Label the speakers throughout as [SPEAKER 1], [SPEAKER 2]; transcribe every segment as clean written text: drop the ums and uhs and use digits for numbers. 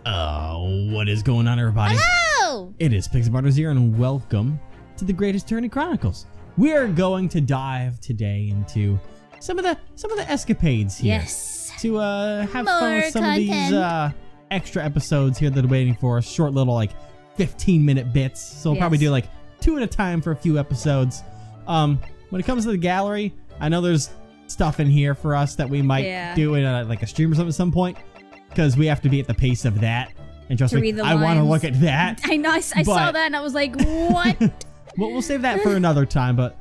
[SPEAKER 1] What is going on, everybody?
[SPEAKER 2] Hello!
[SPEAKER 1] It is Pixie Butters here, and welcome to the greatest tourney Chronicles. We are going to dive today into some of the escapades here.
[SPEAKER 2] Yes.
[SPEAKER 1] To have
[SPEAKER 2] More
[SPEAKER 1] fun with some
[SPEAKER 2] content.
[SPEAKER 1] of these extra episodes here that are waiting for us. Short little 15-minute bits. So we'll probably do 2 at a time for a few episodes. When it comes to the gallery, I know there's stuff in here for us that we might do in a stream or something at some point, because we have to be at the pace of that. And trust me, I want to look at that.
[SPEAKER 2] I know, I saw that and I was like, what?
[SPEAKER 1] Well, we'll save that for another time, but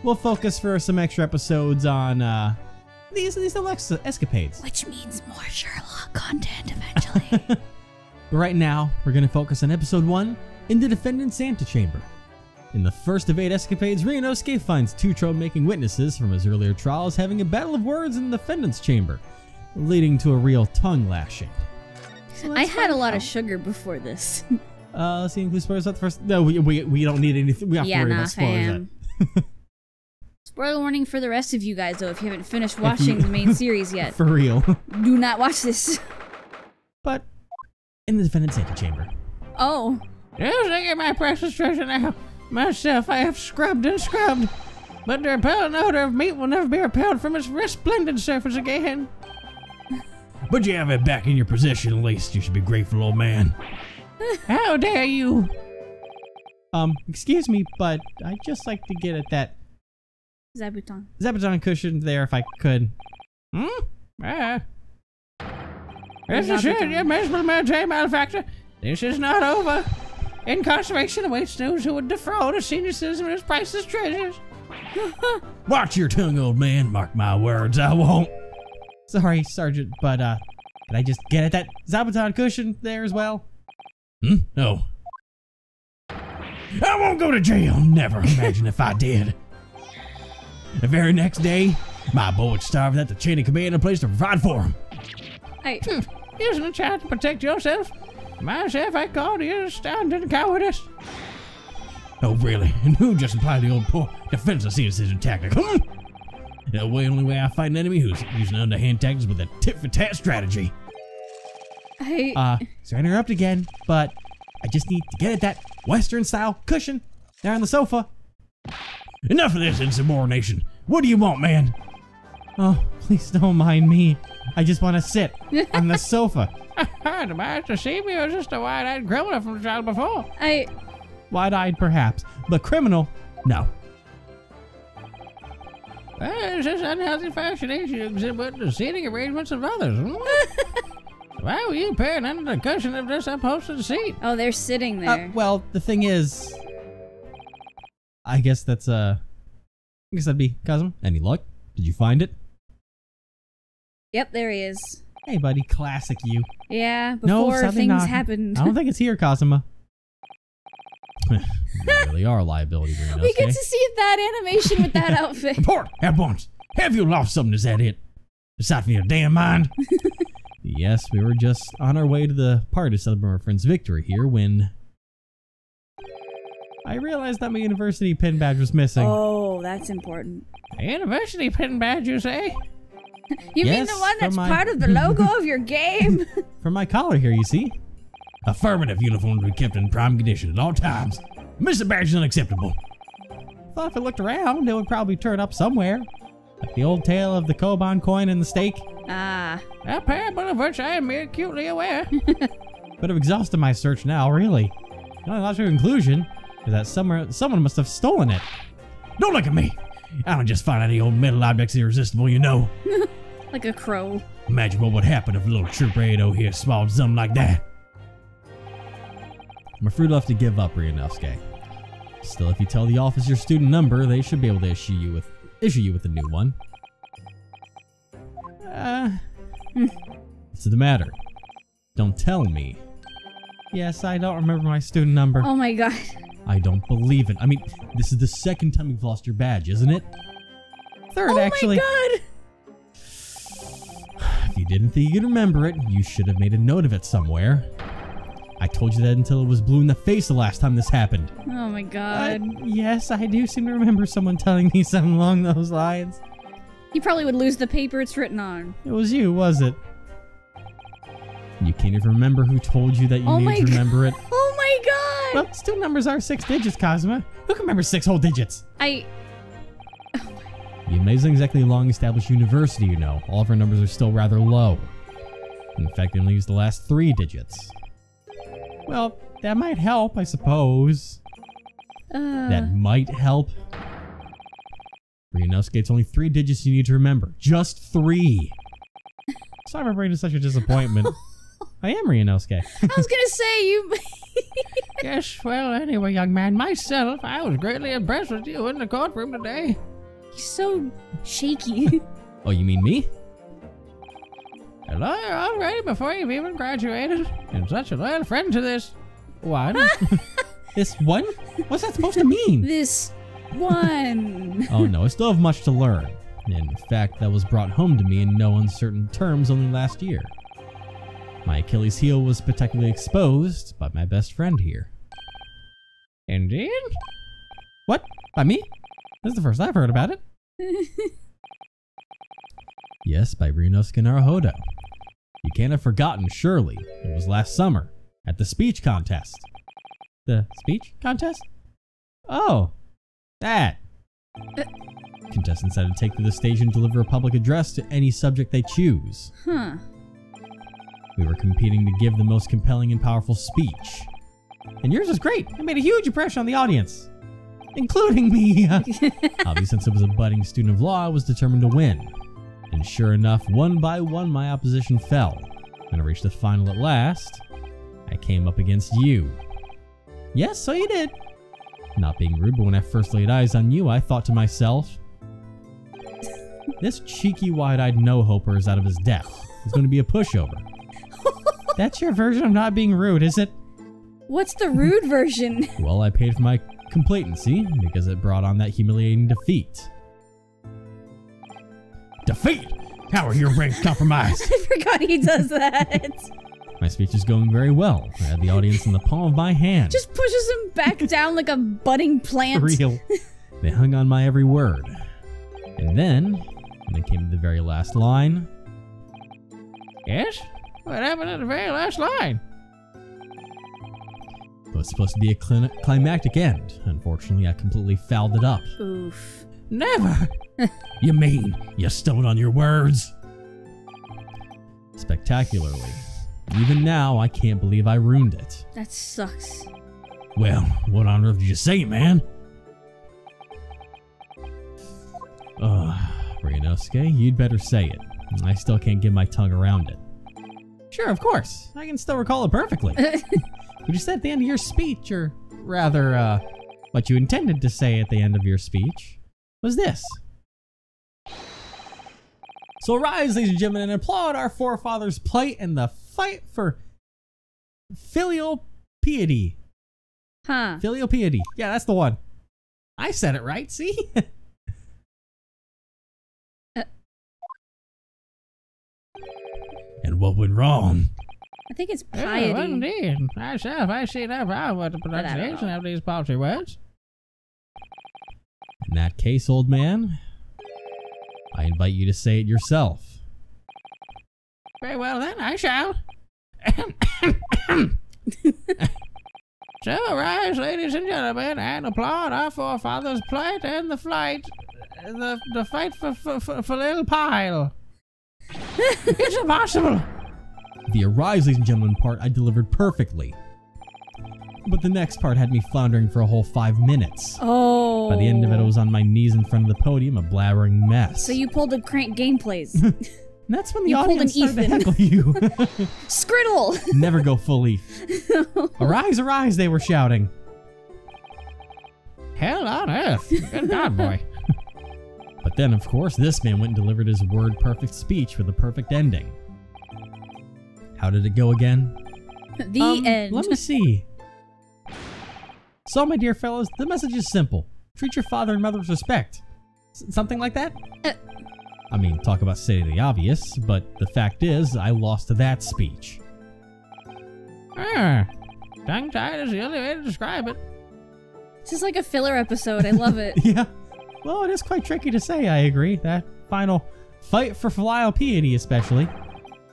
[SPEAKER 1] we'll focus for some extra episodes on these Alexa escapades.
[SPEAKER 2] Which means more Sherlock content eventually.
[SPEAKER 1] But right now, we're going to focus on episode 1 in the defendant's antechamber. In the first of 8 escapades, Ryunosuke finds 2 troublemaking witnesses from his earlier trials having a battle of words in the defendant's chamber, leading to a real tongue lashing. So
[SPEAKER 2] I had a lot of sugar before this.
[SPEAKER 1] Let's see, include spoilers at the first. No, we don't need anything. We don't have to worry about spoilers.
[SPEAKER 2] Spoiler warning for the rest of you guys, though, if you haven't finished watching the main series yet.
[SPEAKER 1] For real.
[SPEAKER 2] Do not watch this.
[SPEAKER 1] But in the defendant's antechamber.
[SPEAKER 2] Oh.
[SPEAKER 3] Yes, I get my precious treasure now. Myself I have scrubbed and scrubbed, but the repellent odor of meat will never be repelled from its resplendent surface again.
[SPEAKER 1] But you have it back in your possession, at least. You should be grateful, old man.
[SPEAKER 3] How dare you?
[SPEAKER 1] Excuse me, but I'd just like to get at that Zabuton cushion there if I could.
[SPEAKER 3] Rest assured, you miserable military malefactor, this is not over. Incarceration awaits those who would defraud a senior citizen of his priceless treasures.
[SPEAKER 1] Watch your tongue, old man. Mark my words, I won't. Sorry, Sergeant, but can I just get at that Zabuton cushion there as well? No. I won't go to jail. Never. Imagine if I did. The very next day, my boy would starve without the chain of command and place to provide for him.
[SPEAKER 3] Isn't a child to protect yourself? Myself, I called you astounding cowardice.
[SPEAKER 1] Oh, really? And who just applied the old poor defenseless decision tactic? The only way I fight an enemy who's using underhand tactics with a tit-for-tat strategy. Sorry to interrupt again, but I just need to get at that Western-style cushion there on the sofa. Enough of this insubordination. What do you want, man? Oh, please don't mind me. I just want to sit on the sofa.
[SPEAKER 3] The master see me, or just a wide-eyed criminal from the trial before?
[SPEAKER 1] Wide-eyed, perhaps, but criminal, no.
[SPEAKER 3] It's this unhealthy fascination you exhibit the seating arrangements of others. Why were you peering under the cushion of this upholstered seat?
[SPEAKER 2] Oh, they're sitting there.
[SPEAKER 1] Well, the thing is, I guess that's I guess that'd be Cosmo. Any luck? Did you find it?
[SPEAKER 2] Yep, there he is.
[SPEAKER 1] Hey, buddy, classic you.
[SPEAKER 2] Yeah, before things happened.
[SPEAKER 1] I don't think it's here, Cosmo. You really are a liability, Bruno.
[SPEAKER 2] We get to see that animation with that outfit.
[SPEAKER 1] Report at once. Have you lost something? Is that it? Aside from your damn mind? Yes, we were just on our way to the party to celebrate our friend's victory here when I realized that my university pin badge was missing.
[SPEAKER 2] Oh, that's important.
[SPEAKER 3] A university pin badge, you say?
[SPEAKER 2] You mean the one that's part of the logo of your game?
[SPEAKER 1] From my collar here, you see? Affirmative. Uniform to be kept in prime condition at all times. Missing badge is unacceptable. Thought if I looked around, it would probably turn up somewhere. Like the old tale of the Koban coin and the steak.
[SPEAKER 2] Ah.
[SPEAKER 3] A parable of which I am acutely aware.
[SPEAKER 1] But I've exhausted my search now, really. The only logical conclusion is that someone must have stolen it. Don't look at me! I don't just find any old metal objects irresistible, you know.
[SPEAKER 2] Like a crow.
[SPEAKER 1] Imagine what would happen if a little trooper over here swallowed something like that. I'm afraid I'll have to give up, Ryunosuke. Still, if you tell the office your student number, they should be able to issue you with a new one. What's the matter? Don't tell me. Yes, I don't remember my student number.
[SPEAKER 2] Oh my god.
[SPEAKER 1] I don't believe it. I mean, this is the 2nd time you've lost your badge, isn't it? 3rd, actually.
[SPEAKER 2] Oh my god!
[SPEAKER 1] If you didn't think you could remember it, you should have made a note of it somewhere. I told you that until it was blue in the face the last time this happened.
[SPEAKER 2] Oh my god.
[SPEAKER 1] Yes, I do seem to remember someone telling me something along those lines.
[SPEAKER 2] You probably would lose the paper it's written on.
[SPEAKER 1] It was you, was it? You can't even remember who told you that you needed to remember it.
[SPEAKER 2] Oh my god!
[SPEAKER 3] Well, still numbers are 6 digits, Cosma. Who can remember 6 whole digits?
[SPEAKER 2] I...
[SPEAKER 1] The amazing exactly long established university, you know. All of our numbers are still rather low. In fact, they only use the last 3 digits.
[SPEAKER 3] Well, that might help, I suppose.
[SPEAKER 1] That might help. Ryunosuke, it's only 3 digits you need to remember. Just 3.
[SPEAKER 3] Sorry my brain is such a disappointment.
[SPEAKER 1] I am Ryunosuke.
[SPEAKER 2] I was gonna say, you...
[SPEAKER 3] Yes, well, anyway, young man, myself, I was greatly impressed with you in the courtroom today.
[SPEAKER 2] He's so shaky.
[SPEAKER 1] Oh, you mean me?
[SPEAKER 3] A lawyer already before you've even graduated, and such a loyal friend to this one.
[SPEAKER 1] This one? What's that supposed to mean?
[SPEAKER 2] This one.
[SPEAKER 1] Oh no, I still have much to learn. In fact, that was brought home to me in no uncertain terms only last year. My Achilles heel was particularly exposed by my best friend here.
[SPEAKER 3] Indeed?
[SPEAKER 1] What? By me? This is the first I've heard about it. Yes, by Ryunosuke Naruhodo. You can't have forgotten, surely. It was last summer, at the speech contest. The speech contest? Oh, that. Contestants had to take to the stage and deliver a public address to any subject they choose.
[SPEAKER 2] Huh.
[SPEAKER 1] We were competing to give the most compelling and powerful speech.
[SPEAKER 3] And yours was great. It made a huge impression on the audience.
[SPEAKER 1] Including me. Obviously, since I was a budding student of law, I was determined to win. And sure enough, one by one, my opposition fell. When I reached the final at last, I came up against you. Yes, so you did. Not being rude, but when I first laid eyes on you, I thought to myself, this cheeky, wide-eyed no-hoper is out of his depth. He's going to be a pushover.
[SPEAKER 3] That's your version of not being rude, is it?
[SPEAKER 2] What's the rude version?
[SPEAKER 1] Well, I paid for my complacency because it brought on that humiliating defeat.
[SPEAKER 3] Defeat? How are your ranks compromised?
[SPEAKER 2] I forgot he does that.
[SPEAKER 1] My speech is going very well. I had the audience in the palm of my hand.
[SPEAKER 2] Just pushes him back down like a budding plant.
[SPEAKER 1] Real. They hung on my every word. And then, when it came to the very last line...
[SPEAKER 3] Yes? What happened at the very last line?
[SPEAKER 1] It was supposed to be a climactic end. Unfortunately, I completely fouled it up.
[SPEAKER 2] Oof.
[SPEAKER 3] Never!
[SPEAKER 1] You mean you stumbled on your words? Spectacularly. Even now, I can't believe I ruined it.
[SPEAKER 2] That sucks.
[SPEAKER 1] Well, what on earth did you say, man? Ryunosuke, you'd better say it. I still can't get my tongue around it.
[SPEAKER 3] Sure, of course. I can still recall it perfectly. What you said at the end of your speech, or rather, what you intended to say at the end of your speech, was this. So arise, ladies and gentlemen, and applaud our forefathers' plight in the fight for filial piety.
[SPEAKER 2] Huh.
[SPEAKER 3] Filial piety. Yeah, that's the one. I said it right, see?
[SPEAKER 1] And what went wrong?
[SPEAKER 2] I think it's piety.
[SPEAKER 3] Oh, indeed. Myself, I see no problem with the pronunciation of these paltry words.
[SPEAKER 1] In that case, old man, I invite you to say it yourself.
[SPEAKER 3] Very well then, I shall. So arise, ladies and gentlemen, and applaud our forefathers' plight and the fight for little pile. It's impossible.
[SPEAKER 1] The arise, ladies and gentlemen part I delivered perfectly. But the next part had me floundering for a whole 5 minutes.
[SPEAKER 2] Oh.
[SPEAKER 1] By the end of it, I was on my knees in front of the podium, a blabbering mess.
[SPEAKER 2] So you pulled a Crank Gameplays.
[SPEAKER 1] That's when the
[SPEAKER 2] You pulled
[SPEAKER 1] audience
[SPEAKER 2] an
[SPEAKER 1] started to
[SPEAKER 2] Ethan.
[SPEAKER 1] heckle you.
[SPEAKER 2] Skriddle!
[SPEAKER 1] Never go full leaf. Arise, arise, they were shouting.
[SPEAKER 3] Hell on earth. Good God, boy.
[SPEAKER 1] But then, of course, this man went and delivered his word-perfect speech with a perfect ending. How did it go again?
[SPEAKER 2] The end.
[SPEAKER 1] Let me see. So, my dear fellows, the message is simple. Treat your father and mother with respect. Something like that? I mean, talk about stating the obvious, but the fact is, I lost to that speech.
[SPEAKER 3] Tongue-tied is the only way to describe it.
[SPEAKER 2] This is like a filler episode. I love it.
[SPEAKER 1] Yeah. Well, it is quite tricky to say, I agree. That final fight for filial piety, especially.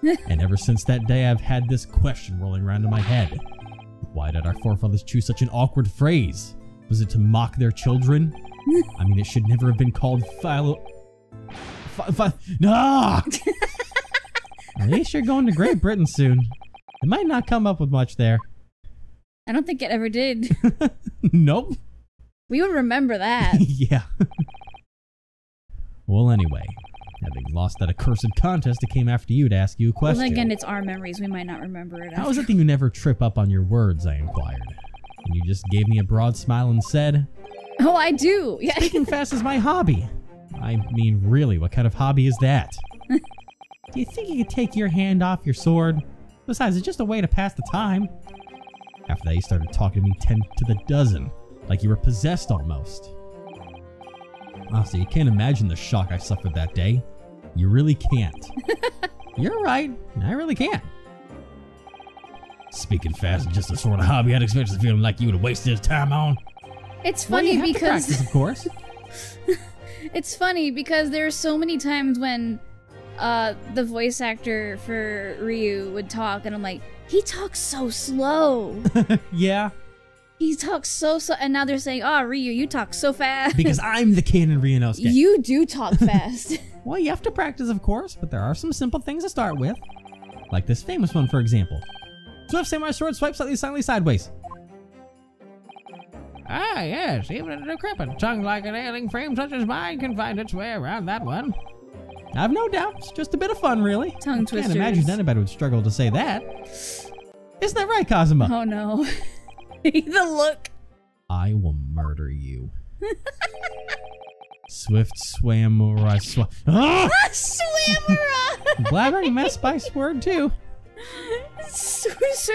[SPEAKER 3] And ever since that day, I've had this question rolling around in my head. Why did our forefathers choose such an awkward phrase? Was it to mock their children? I mean, it should never have been called no! At least you're going to Great Britain soon. It might not come up with much there.
[SPEAKER 2] I don't think it ever did.
[SPEAKER 3] Nope.
[SPEAKER 2] We would remember that.
[SPEAKER 3] Yeah. Well, anyway, having lost that accursed contest, it came after you to ask you a question.
[SPEAKER 2] Well, then again, it's our memories. We might not remember it.
[SPEAKER 3] How is it that you never trip up on your words, I inquired. And you just gave me a broad smile and said,
[SPEAKER 2] Oh, I do. Yeah.
[SPEAKER 3] Speaking fast is my hobby. I mean, really, what kind of hobby is that? Do you think you could take your hand off your sword? Besides, it's just a way to pass the time. After that, you started talking to me 10 to the dozen, like you were possessed almost. Honestly, you can't imagine the shock I suffered that day. You really can't. You're right, I really can't. Speaking fast is just the sort of hobby I'd expect to feeling like you would have wasted his time on.
[SPEAKER 2] It's funny
[SPEAKER 3] well, you
[SPEAKER 2] because
[SPEAKER 3] have to practice, of course.
[SPEAKER 2] it's funny because there are so many times when the voice actor for Ryu would talk, and I'm like, he talks so slow.
[SPEAKER 3] Yeah.
[SPEAKER 2] He talks so slow, and now they're saying, "Oh, Ryu, you talk so fast."
[SPEAKER 3] Because I'm the canon Ryunosuke.
[SPEAKER 2] You do talk fast.
[SPEAKER 3] Well, you have to practice, of course, but there are some simple things to start with. Like this famous one, for example. Swift samurai sword swipe slightly silently sideways. Ah, yes, even a decrepit tongue like an ailing frame such as mine can find its way around that one. I've no doubt. It's just a bit of fun, really.
[SPEAKER 2] Tongue twisters.
[SPEAKER 3] Can't imagine anybody would struggle to say that. Isn't that right, Kazuma?
[SPEAKER 2] Oh, no. The look.
[SPEAKER 3] I will murder you. Swift samurai swap. Ah!
[SPEAKER 2] Swamura!
[SPEAKER 3] Blabbering mess spice word, too. It's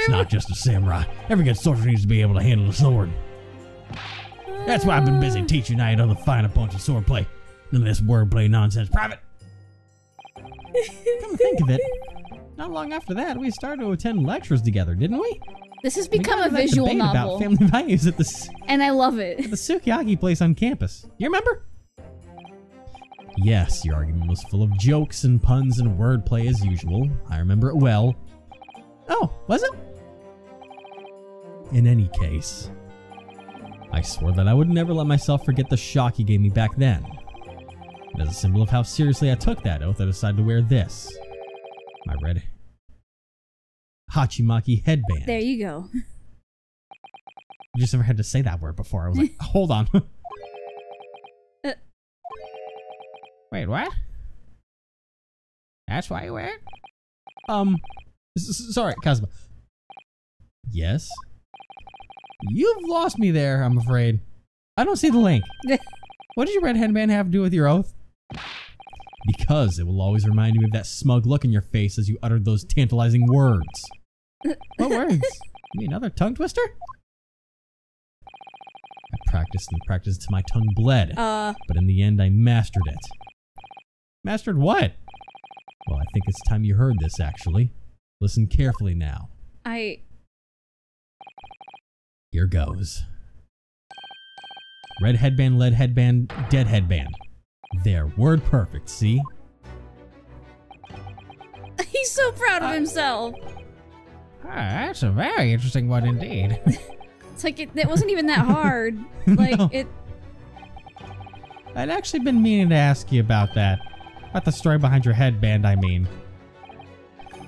[SPEAKER 3] not just a samurai. Every good soldier needs to be able to handle a sword. That's why I've been busy teaching you how to find a bunch of swordplay. None of this wordplay nonsense. Private! Come to think of it, not long after that, we started to attend lectures together, didn't we?
[SPEAKER 2] This has become a visual
[SPEAKER 3] debate
[SPEAKER 2] novel.
[SPEAKER 3] About family values at the
[SPEAKER 2] and I love it.
[SPEAKER 3] At the Sukiyaki place on campus. You remember? Yes, your argument was full of jokes and puns and wordplay as usual. I remember it well. Oh, was it? In any case, I swore that I would never let myself forget the shock you gave me back then. And as a symbol of how seriously I took that oath, I decided to wear this. My red Hachimaki headband.
[SPEAKER 2] There you go.
[SPEAKER 3] I just never had to say that word before. I was like, hold on. Wait, what? That's why you wear it? Sorry, Kazuma. Yes? You've lost me there, I'm afraid. I don't see the link. What does your red headband have to do with your oath? Because it will always remind me of that smug look in your face as you uttered those tantalizing words. What words? You mean another tongue twister? I practiced and practiced till my tongue bled. But in the end, I mastered it. Mastered what? Well, I think it's time you heard this, actually. Listen carefully now. Here goes. Red headband, lead headband, dead headband. There, word perfect, see?
[SPEAKER 2] He's so proud of himself.
[SPEAKER 3] That's a very interesting one indeed.
[SPEAKER 2] It's like it wasn't even that hard. Like
[SPEAKER 3] No.
[SPEAKER 2] it.
[SPEAKER 3] I'd actually been meaning to ask you about that. About the story behind your headband, I mean.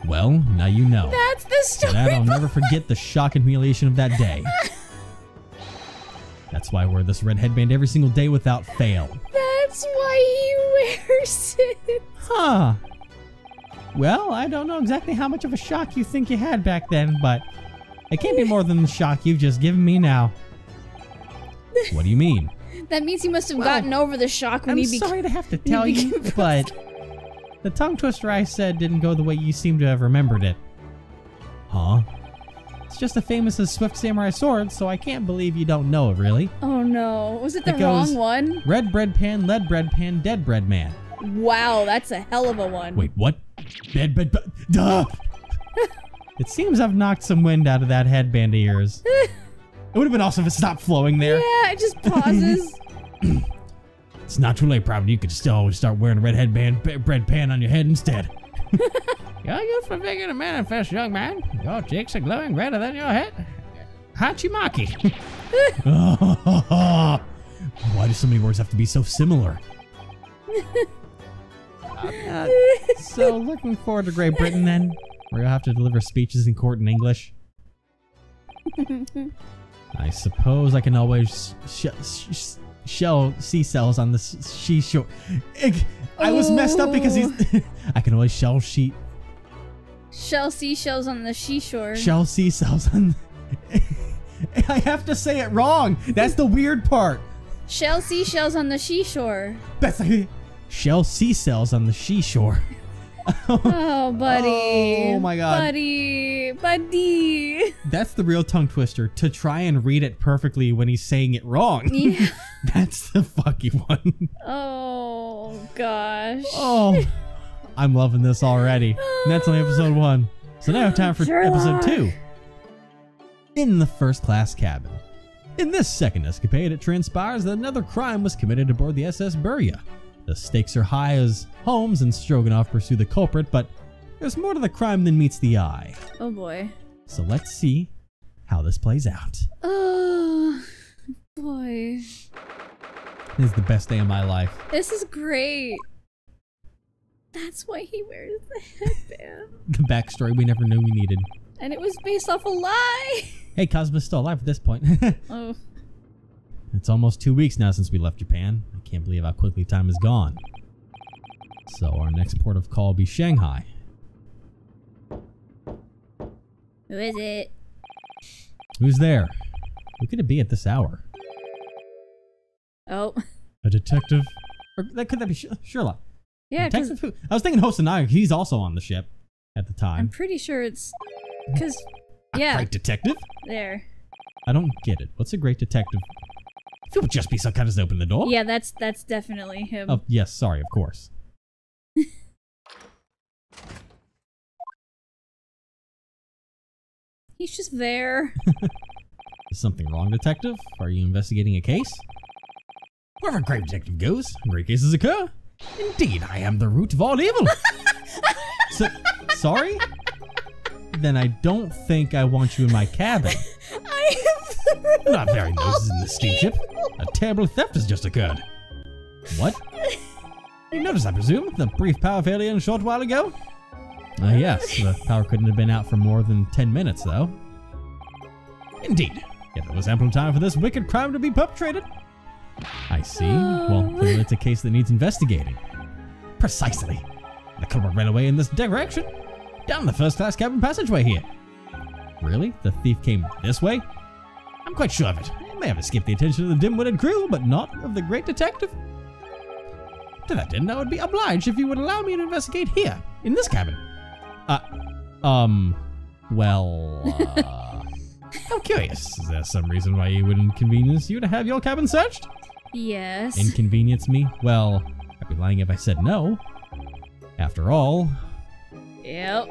[SPEAKER 3] Well, now you know.
[SPEAKER 2] That's the story.
[SPEAKER 3] And I'll never forget the shock and humiliation of that day. That's why I wear this red headband every single day without fail.
[SPEAKER 2] That's why he wears it.
[SPEAKER 3] Huh. Well, I don't know exactly how much of a shock you think you had back then, but it can't be more than the shock you've just given me now. What do you mean?
[SPEAKER 2] That means he must have gotten over the shock when
[SPEAKER 3] I'm
[SPEAKER 2] he became.
[SPEAKER 3] sorry to have to tell you, but the tongue twister I said didn't go the way you seem to have remembered it. Huh? It's just as famous as Swift Samurai Sword, so I can't believe you don't know it, really.
[SPEAKER 2] Oh no, was it the
[SPEAKER 3] It goes,
[SPEAKER 2] wrong one?
[SPEAKER 3] Red bread pan, lead bread pan, dead bread man.
[SPEAKER 2] Wow, that's a hell of a one.
[SPEAKER 3] Wait, what? Dead bread duh! It seems I've knocked some wind out of that headband of yours. It would have been awesome if it stopped flowing there.
[SPEAKER 2] Yeah, it just pauses.
[SPEAKER 3] It's not too late, probably. You could still always start wearing a red headband, bread pan on your head instead.
[SPEAKER 1] Your youthful vigor to manifest, young man. Your cheeks are glowing redder than your head. Hachimaki. Why do so many words have to be so similar? So, looking forward to Great Britain then, where you'll have to deliver speeches in court in English. I suppose I can always shell sea cells on the seashore. I was messed up because he's. I can always shell
[SPEAKER 2] seashells on the seashore.
[SPEAKER 1] Shell sea cells on. I have to say it wrong. That's the weird part.
[SPEAKER 2] Shell seashells on the seashore.
[SPEAKER 1] That's like shell sea cells on the seashore.
[SPEAKER 2] Oh, buddy.
[SPEAKER 1] Oh my god.
[SPEAKER 2] Buddy.
[SPEAKER 1] That's the real tongue twister, to try and read it perfectly when he's saying it wrong.
[SPEAKER 2] Yeah.
[SPEAKER 1] That's the fucky one.
[SPEAKER 2] Oh, gosh.
[SPEAKER 1] Oh, I'm loving this already. And that's only episode 1. So now time for episode 2. In the first class cabin. In this second escapade, it transpires that another crime was committed aboard the SS Burya. The stakes are high as Holmes and Stroganoff pursue the culprit, but there's more to the crime than meets the eye.
[SPEAKER 2] Oh boy.
[SPEAKER 1] So let's see how this plays out.
[SPEAKER 2] Oh boy.
[SPEAKER 1] This is the best day of my life.
[SPEAKER 2] This is great. That's why he wears the headband.
[SPEAKER 1] The backstory we never knew we needed.
[SPEAKER 2] And it was based off a lie.
[SPEAKER 1] Hey, Cosmo's still alive at this point.
[SPEAKER 2] Oh.
[SPEAKER 1] It's almost 2 weeks now since we left Japan. I can't believe how quickly time has gone. So our next port of call will be Shanghai.
[SPEAKER 2] Who is it?
[SPEAKER 1] Who's there? Who could it be at this hour?
[SPEAKER 2] Oh.
[SPEAKER 1] A detective? Or could that be Sherlock?
[SPEAKER 2] Yeah,
[SPEAKER 1] detective who? I was thinking Hosanagi. He's also on the ship at the time.
[SPEAKER 2] I'm pretty sure it's... Because... Yeah.
[SPEAKER 1] A great detective?
[SPEAKER 2] There.
[SPEAKER 1] I don't get it. What's a great detective? It would just be some kind of open the door.
[SPEAKER 2] Yeah, that's definitely him.
[SPEAKER 1] Oh, yes, sorry, of course.
[SPEAKER 2] He's just there.
[SPEAKER 1] Is something wrong, detective? Are you investigating a case? Wherever a great detective goes, great cases occur. Indeed, I am the root of all evil. Sorry? Then I don't think I want you in my cabin. Not very noses in the steamship. A terrible theft has just occurred. What? You noticed, I presume, the brief power failure a short while ago? Yes, the power couldn't have been out for more than 10 minutes, though. Indeed. Yet there was ample time for this wicked crime to be perpetrated. I see. Well, clearly it's a case that needs investigating. Precisely. The culprit ran away in this direction. Down the first-class cabin passageway here. Really? The thief came this way? I'm quite sure of it. It may have escaped the attention of the dim-witted crew, but not of the great detective. To that end, I would be obliged if you would allow me to investigate here, in this cabin. How curious. Is there some reason why it would inconvenience you to have your cabin searched?
[SPEAKER 2] Yes.
[SPEAKER 1] Inconvenience me? Well, I'd be lying if I said no. After all...
[SPEAKER 2] Yep.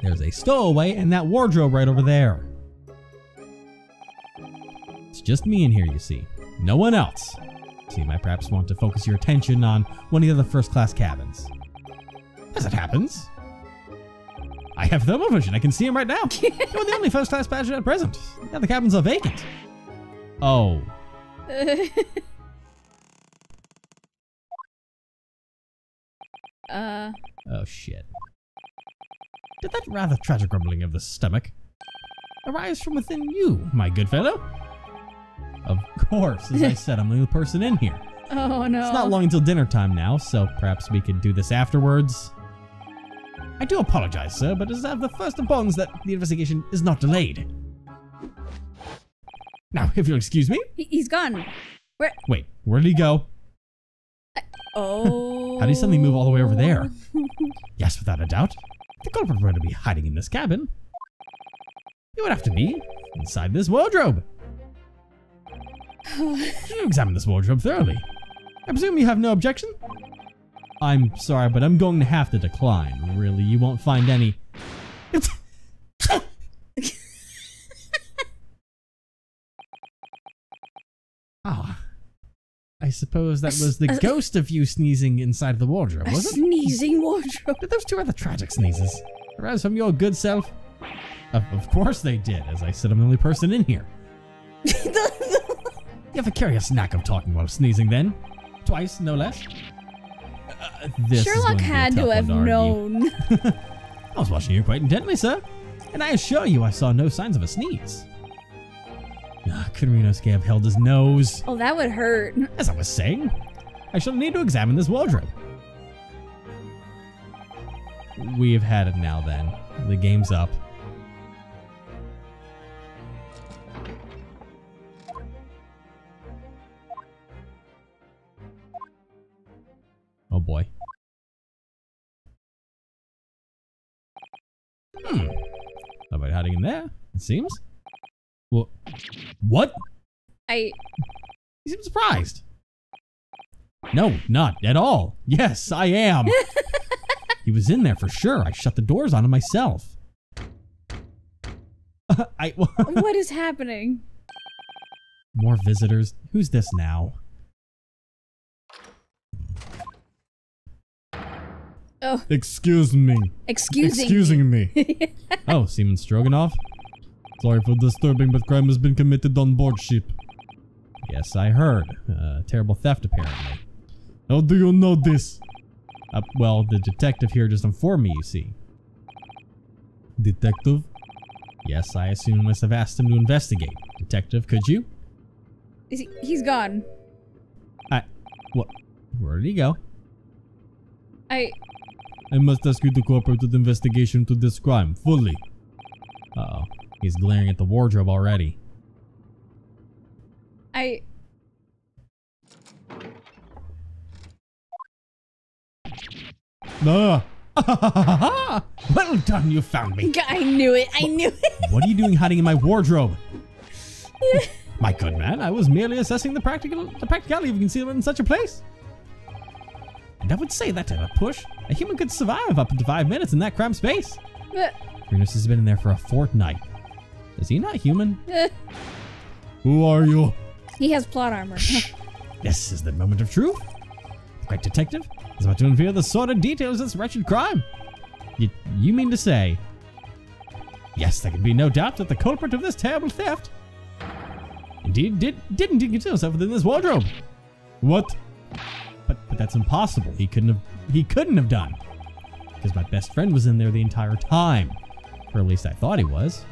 [SPEAKER 1] There's a stowaway in that wardrobe right over there. It's just me in here, you see. No one else. So you might perhaps want to focus your attention on one of the other first-class cabins. As it happens, I have thermal vision. I can see him right now. You're the only first-class passenger at present. The other cabins are vacant. Oh. Oh, shit. Did that rather tragic rumbling of the stomach arise from within you, my good fellow? Of course, as I said, I'm the only person in here.
[SPEAKER 2] Oh no.
[SPEAKER 1] It's not long until dinner time now, so perhaps we could do this afterwards. I do apologize, sir, but it is of the first importance that the investigation is not delayed. Now, if you'll excuse me.
[SPEAKER 2] He's gone. Where?
[SPEAKER 1] Wait, where did he go?
[SPEAKER 2] Oh.
[SPEAKER 1] How did he suddenly move all the way over there? Yes, without a doubt. The culprit were to be hiding in this cabin. It would have to be inside this wardrobe. Examine this wardrobe thoroughly. I presume you have no objection? I'm sorry, but I'm going to have to decline. Really, you won't find any... Ah, I
[SPEAKER 3] suppose that was the ghost of you sneezing inside the wardrobe, was it?
[SPEAKER 2] Sneezing wardrobe.
[SPEAKER 3] Did those two rather tragic sneezes arise from your good self? Of course they did, as I said I'm the only person in here. You have a curious knack of talking while sneezing then. Twice, no less. This
[SPEAKER 2] Sherlock had to have known.
[SPEAKER 3] I was watching you quite intently, sir, and I assure you I saw no signs of a sneeze. Couldn't Renosuke have held his nose?
[SPEAKER 2] Oh, that would hurt.
[SPEAKER 3] As I was saying, I shall need to examine this wardrobe. We've had it now then. The game's up. Oh boy. Nobody hiding in there, it seems. Well, what? You seem surprised. No, not at all. Yes, I am. He was in there for sure. I shut the doors on him myself.
[SPEAKER 2] What is happening?
[SPEAKER 3] More visitors. Who's this now?
[SPEAKER 2] Oh.
[SPEAKER 4] Excuse me.
[SPEAKER 2] Excusing
[SPEAKER 4] me.
[SPEAKER 3] Oh, Seaman Stroganoff?
[SPEAKER 4] Sorry for disturbing, but crime has been committed on board ship.
[SPEAKER 3] Yes, I heard. Terrible theft, apparently.
[SPEAKER 4] How do you know this?
[SPEAKER 3] Well, the detective here just informed me, you see.
[SPEAKER 4] Detective?
[SPEAKER 3] Yes, I assume I must have asked him to investigate. Detective, could you?
[SPEAKER 2] He's gone.
[SPEAKER 3] What? Where did he go?
[SPEAKER 4] I must ask you to cooperate with the investigation to this crime, fully.
[SPEAKER 3] Uh-oh. He's glaring at the wardrobe already.
[SPEAKER 4] Ah!
[SPEAKER 3] Well done, you found me.
[SPEAKER 2] I knew it. I knew it.
[SPEAKER 3] What are you doing hiding in my wardrobe? My good man, I was merely assessing the practicality of concealment in such a place. And I would say that at a push, a human could survive up to 5 minutes in that cramped space. Greenus has been in there for a fortnight. Is he not human?
[SPEAKER 4] Who are you?
[SPEAKER 2] He has plot armor.
[SPEAKER 3] This is the moment of truth. The great detective is about to unveil the sordid details of this wretched crime. You mean to say... Yes, there can be no doubt that the culprit of this terrible theft indeed didn't conceal himself within this wardrobe.
[SPEAKER 4] What?
[SPEAKER 3] But that's impossible. He couldn't have done. Because my best friend was in there the entire time. Or at least I thought he was.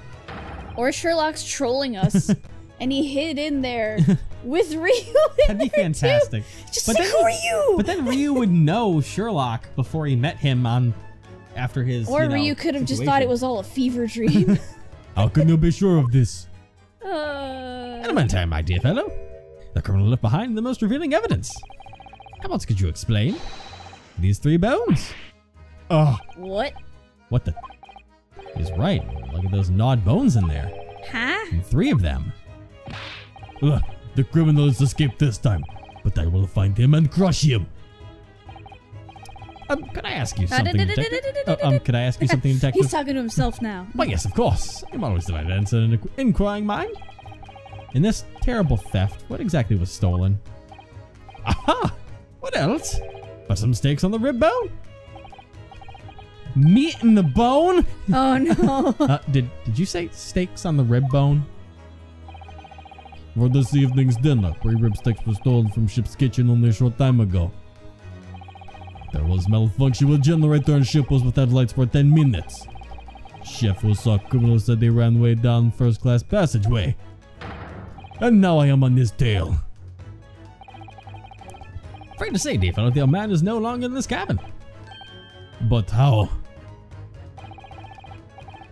[SPEAKER 2] Or Sherlock's trolling us. And he hid in there with Ryu.
[SPEAKER 3] That'd be fantastic.
[SPEAKER 2] Just like Ryu.
[SPEAKER 3] But then Ryu would know Sherlock before he met him after his.
[SPEAKER 2] Or Ryu could have just thought it was all a fever dream.
[SPEAKER 4] How can you be sure of this?
[SPEAKER 3] Elementary, my dear fellow. The criminal left behind the most revealing evidence. How else could you explain these 3 bones?
[SPEAKER 2] What?
[SPEAKER 3] What the? He's right. Look at those gnawed bones in there.
[SPEAKER 2] Huh?
[SPEAKER 3] And 3 of them.
[SPEAKER 4] The criminal has escaped this time, but I will find him and crush him.
[SPEAKER 3] Could I ask you something, detective? Could I ask you something, detective?
[SPEAKER 2] He's talking to himself now.
[SPEAKER 3] Why, yes, of course. I'm always delighted to answer an inquiring mind. In this terrible theft, what exactly was stolen? Aha! What else? But some steaks on the rib bone? Meat in the bone?
[SPEAKER 2] Oh no.
[SPEAKER 3] Did you say steaks on the rib bone?
[SPEAKER 4] For this evening's dinner, 3 rib steaks were stolen from ship's kitchen only a short time ago. There was malfunction with generator and ship was without lights for 10 minutes. Chef who saw criminals said they ran away down first class passageway. And now I am on his tail.
[SPEAKER 3] Afraid to say, dear fellow, the old man is no longer in this cabin.
[SPEAKER 4] But how?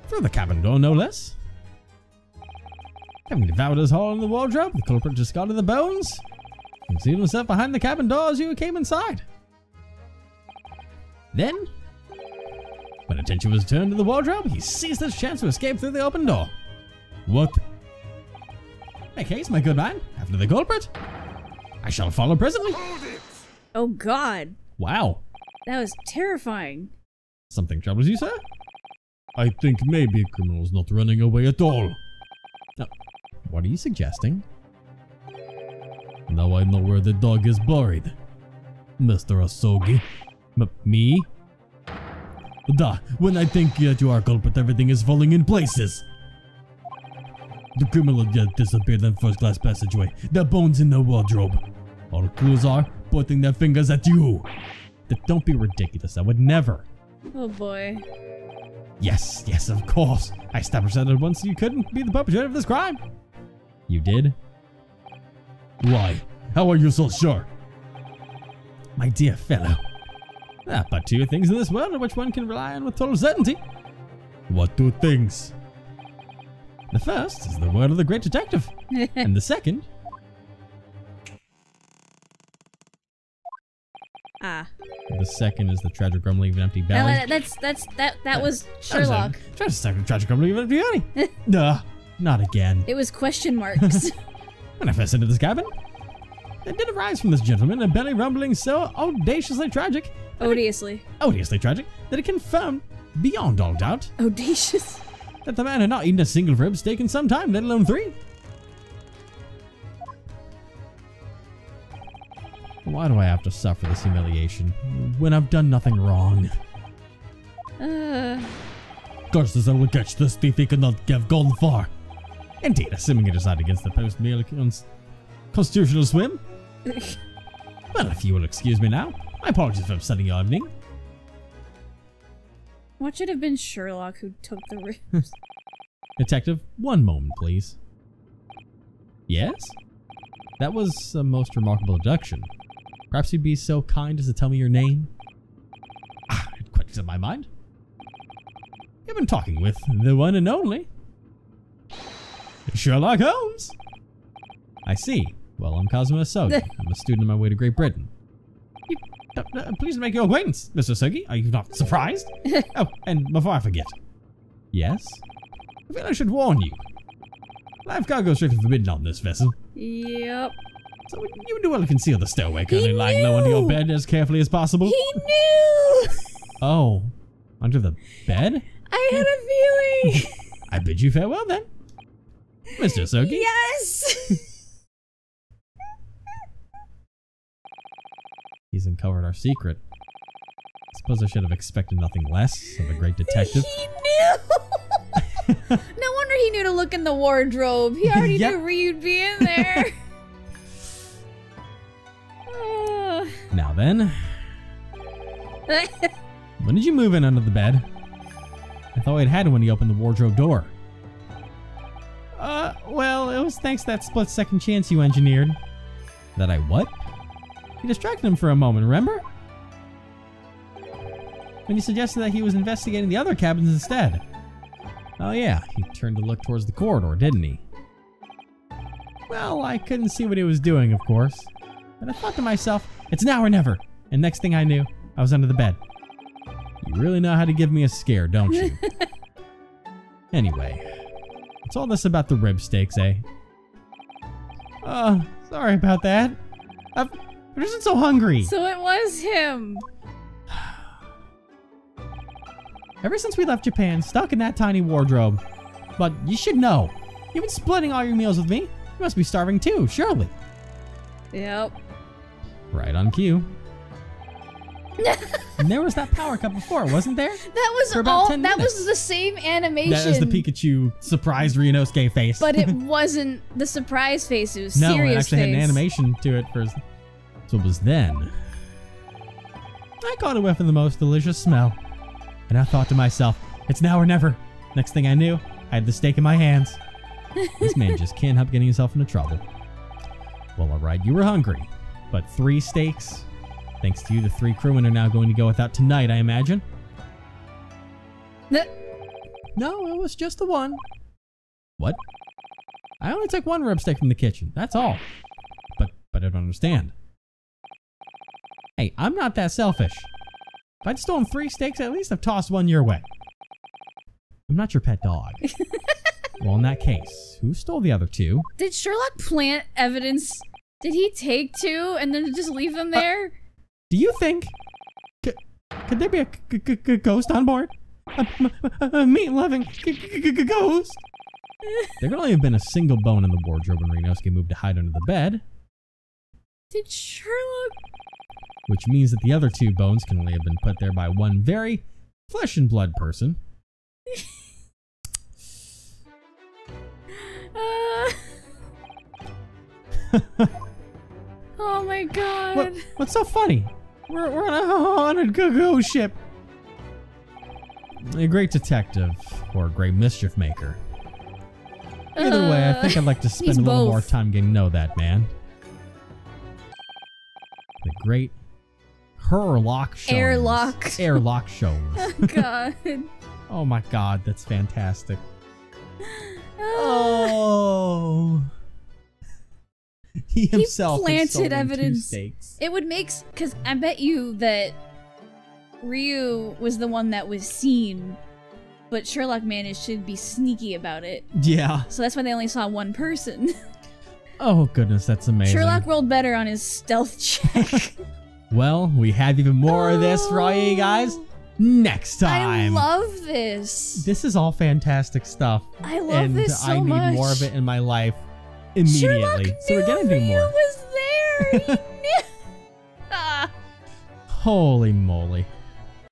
[SPEAKER 3] Through the cabin door, no less. Having devoured his hole in the wardrobe, the culprit discarded the bones, concealed himself behind the cabin door as you came inside. Then, when attention was turned to the wardrobe, he seized his chance to escape through the open door.
[SPEAKER 4] What?
[SPEAKER 3] Make haste, my good man. After the culprit, I shall follow presently.
[SPEAKER 2] Oh God.
[SPEAKER 3] Wow.
[SPEAKER 2] That was terrifying.
[SPEAKER 3] Something troubles you, sir?
[SPEAKER 4] I think maybe criminal's not running away at all.
[SPEAKER 3] What are you suggesting?
[SPEAKER 4] Now I know where the dog is buried. Mr. Asogi. Me? Duh, when I think that you are culprit, everything is falling in places. The criminal just disappeared in first-class passageway. The bones in the wardrobe. All the clues are pointing their fingers at you.
[SPEAKER 3] Don't be ridiculous. I would never.
[SPEAKER 2] Oh boy.
[SPEAKER 3] Yes, yes, of course. I established that at once you couldn't be the perpetrator of this crime. You did?
[SPEAKER 4] Why? How are you so sure?
[SPEAKER 3] My dear fellow. There are but two things in this world on which one can rely on with total certainty.
[SPEAKER 4] What two things?
[SPEAKER 3] The first is the word of the great detective. And the second... The second is the tragic grumbling of an empty belly.
[SPEAKER 2] That was Sherlock.
[SPEAKER 3] Tragic grumbling of an empty belly. Duh, not again.
[SPEAKER 2] It was question marks.
[SPEAKER 3] When I first entered this cabin, there did arise from this gentleman a belly rumbling so audaciously tragic.
[SPEAKER 2] Odiously
[SPEAKER 3] tragic that it confirmed, beyond all doubt,
[SPEAKER 2] audacious,
[SPEAKER 3] that the man had not eaten a single rib steak in some time, let alone 3. Why do I have to suffer this humiliation when I've done nothing wrong?
[SPEAKER 4] Curses, I will catch this thief. He could not have gone far.
[SPEAKER 3] Indeed, assuming it is not against the post-meal constitutional swim. Well, if you will excuse me now, my apologies for upsetting your evening.
[SPEAKER 2] What should have been Sherlock who took the ribs?
[SPEAKER 3] Detective, one moment, please. Yes? That was a most remarkable deduction. Perhaps you'd be so kind as to tell me your name? It quite slipped my mind. You've been talking with the one and only Sherlock Holmes. I see. Well, I'm Cosmo Asogi. I'm a student on my way to Great Britain. Pleased to make your acquaintance, Mr. Asogi. Are you not surprised? Oh, and before I forget. Yes? I feel I should warn you. Live cargo is strictly forbidden on this vessel.
[SPEAKER 2] Yep.
[SPEAKER 3] So you do well to conceal the stowaway currently lying low under your bed as carefully as possible.
[SPEAKER 2] He knew!
[SPEAKER 3] Oh, under the bed?
[SPEAKER 2] I had a feeling.
[SPEAKER 3] I bid you farewell then, Mr. Asogi.
[SPEAKER 2] Yes!
[SPEAKER 3] He's uncovered our secret. I suppose I should have expected nothing less of a great detective.
[SPEAKER 2] He knew! No wonder he knew to look in the wardrobe. He already knew Ryu'd be in there.
[SPEAKER 3] Now then. When did you move in under the bed? I thought we'd had it when he opened the wardrobe door. Well, it was thanks to that split-second chance you engineered. That I what? You distracted him for a moment, remember? When you suggested that he was investigating the other cabins instead. Oh yeah, he turned to look towards the corridor, didn't he? Well, I couldn't see what he was doing, of course. But I thought to myself, it's now or never. And next thing I knew, I was under the bed. You really know how to give me a scare, don't you? Anyway, what's all this about the rib steaks, eh? Oh, sorry about that. I'm just so hungry.
[SPEAKER 2] So it was him.
[SPEAKER 3] Ever since we left Japan, stuck in that tiny wardrobe. But you should know, you've been splitting all your meals with me. You must be starving too, surely.
[SPEAKER 2] Yep.
[SPEAKER 3] Right on cue. And there was that power cup before, wasn't there?
[SPEAKER 2] That was all. That was the same animation.
[SPEAKER 3] That was the Pikachu surprised Ryunosuke face.
[SPEAKER 2] But it wasn't the surprise face. It was
[SPEAKER 3] no,
[SPEAKER 2] serious
[SPEAKER 3] it actually
[SPEAKER 2] face.
[SPEAKER 3] had an animation to it first. So it was then. I caught a whiff of the most delicious smell, and I thought to myself, "It's now or never." Next thing I knew, I had the steak in my hands. This man just can't help getting himself into trouble. Well, alright, you were hungry, but 3 steaks? Thanks to you, the 3 crewmen are now going to go without tonight, I imagine. No, it was just the one. What? I only took 1 rib steak from the kitchen, that's all. But I don't understand. Hey, I'm not that selfish. If I'd stolen 3 steaks, at least I've tossed 1 your way. I'm not your pet dog. Well, in that case, who stole the other 2?
[SPEAKER 2] Did Sherlock plant evidence? Did he take 2 and then just leave them there?
[SPEAKER 3] Do you think... Could there be a ghost on board? A meat-loving ghost? There could only have been a single bone in the wardrobe when Ryunosuke moved to hide under the bed.
[SPEAKER 2] Did Sherlock?
[SPEAKER 3] Which means that the other 2 bones can only have been put there by one very flesh and blood person.
[SPEAKER 2] Oh my god.
[SPEAKER 3] What's so funny? We're on a go-go ship. A great detective or a great mischief maker. Either way, I think I'd like to spend a little more time getting to know that man. The great Herlock Sholmes. Airlock Sholmes.
[SPEAKER 2] Oh god.
[SPEAKER 3] Oh my god, that's fantastic. Oh. He himself
[SPEAKER 2] planted
[SPEAKER 3] has
[SPEAKER 2] evidence.
[SPEAKER 3] 2 stakes.
[SPEAKER 2] It would make because I bet you that Ryu was the one that was seen, but Sherlock managed to be sneaky about it.
[SPEAKER 3] Yeah.
[SPEAKER 2] So that's why they only saw one person.
[SPEAKER 3] Oh goodness, that's amazing.
[SPEAKER 2] Sherlock rolled better on his stealth check.
[SPEAKER 3] Well, we have even more of this for all you guys next time.
[SPEAKER 2] I love this.
[SPEAKER 3] This is all fantastic stuff.
[SPEAKER 2] I love this so much.
[SPEAKER 3] I need more of it in my life immediately. So we're gonna do more.
[SPEAKER 2] Ryu was there. He knew.
[SPEAKER 3] Holy moly.